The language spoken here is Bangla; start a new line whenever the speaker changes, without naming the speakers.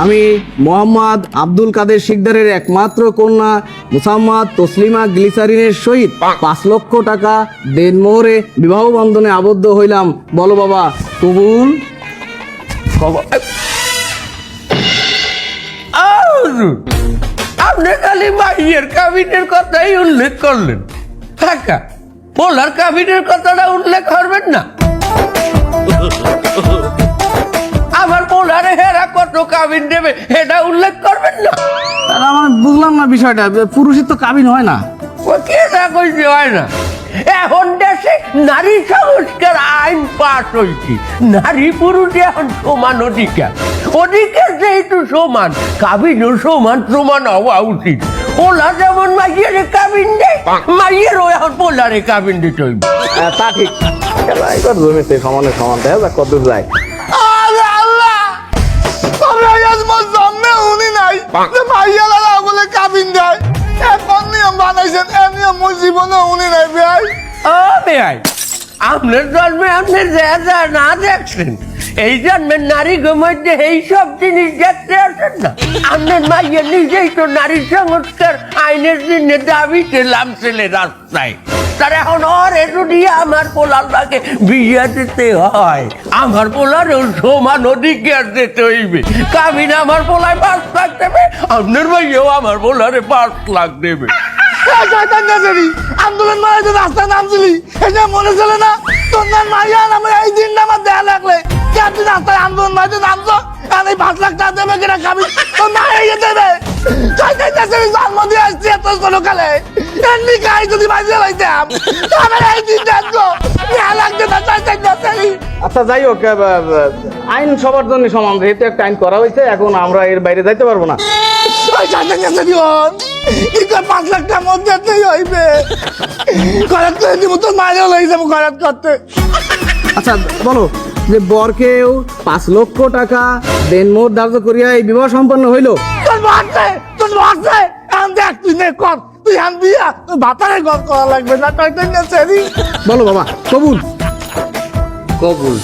আমি মোহাম্মদ আব্দুল কাদের শিকদারের একমাত্র কন্যা মুসাম্মদ তসলিমা গ্লিসারিনের সহিত 5 লক্ষ টাকা দেনমোহরে বিবাহ বন্ধনে আবদ্ধ হইলাম। বলো বাবা, কবুল?
আপনি খালি মাইয়ের কাবিনের কথাই উল্লেখ করলেন, কাকা পোলার কাবিনের কথাটা উল্লেখ করবেন না? আমার পোলারে হেরা কত কাবিন দেবে এটা উল্লেখ করবেন না?
দাদা, আমার বুঝলাম না বিষয়টা, পুরুষের তো কাবিন হয় না।
ও কে না কইতে হয় না? এখন দেশে নারী সংস্কার আইন পাস হয়েছে, নারী পুরুষ এখন সমান অধিকার। অধিকার যেহেতু সমান, কাবিনও সমান সমান হওয়া উচিত। পোলা যেমন মাইয়ের কাবিন দেয়, মাইয়েরও এখন পোলারে কাবিন দিতে হইবে।
তা ঠিক, এবার জমেছে সমানে সমান, দেখা যাক কত যায়।
আপনার জন্মে আপনি যা না দেখছেন, এই জন্মের নারী মধ্যে এই সব জিনিস দেখতে আসেন না। আপনার মাইয়া নিজেই তো নারী সংস্কার আইনের জন্য দাবিতে নামছিলে রাস্তায়। তার এখন ওরে যদি আমার পোলারটাকে বিয়ে দিতে হয়, আমার পোলারও সমান অধিকার দিতে হইবে। কাবিন আমার পোলায় 5 লাখ দেবে, আপনার ভাইও আমার পোলারে 5 লাখ দেবে।
আন্দোলন মারাইতে রাস্তায় নামছিলি, এটা মনে চলে না? তোর নাম মারিয়া আমার এই দিনটা আমার দেয়া লাগলে তুই রাস্তায় আন্দোলন মারাইতে নামছো, আর এই 5 লাখ টাকা দেবে কিনা খাবি? তোর মা এগিয়ে দেবে। জন্ম দিয়ে আসছি এত ছোট কালে, এমনি গায়ে যদি বাজিয়ে লাইতাম তাহলে এই দিনটা দেয়া লাগবে না।
আচ্ছা, যাই হোক, আইন সবার জন্য সমান, যেহেতু একটা আইন করা হয়েছে, এখন আমরা এর বাইরে যাইতে পারবো না।
5 লাখ টাকার মধ্যে হইবে, খরচ করে দিব, তোর মায়েরও লই যাবো খরচ করতে।
আচ্ছা বলো, যে বরকেও 5 লক্ষ টাকা দেনমোহর ধার্য করিয়া এই বিবাহ সম্পন্ন হইল?
তোর বাচ্চা এখন দেখ, তুই নে কর, তুই আন দিয়া তোর ভাতারে গল করা লাগবে না।
বলো বাবা, কবুল?
কবুল।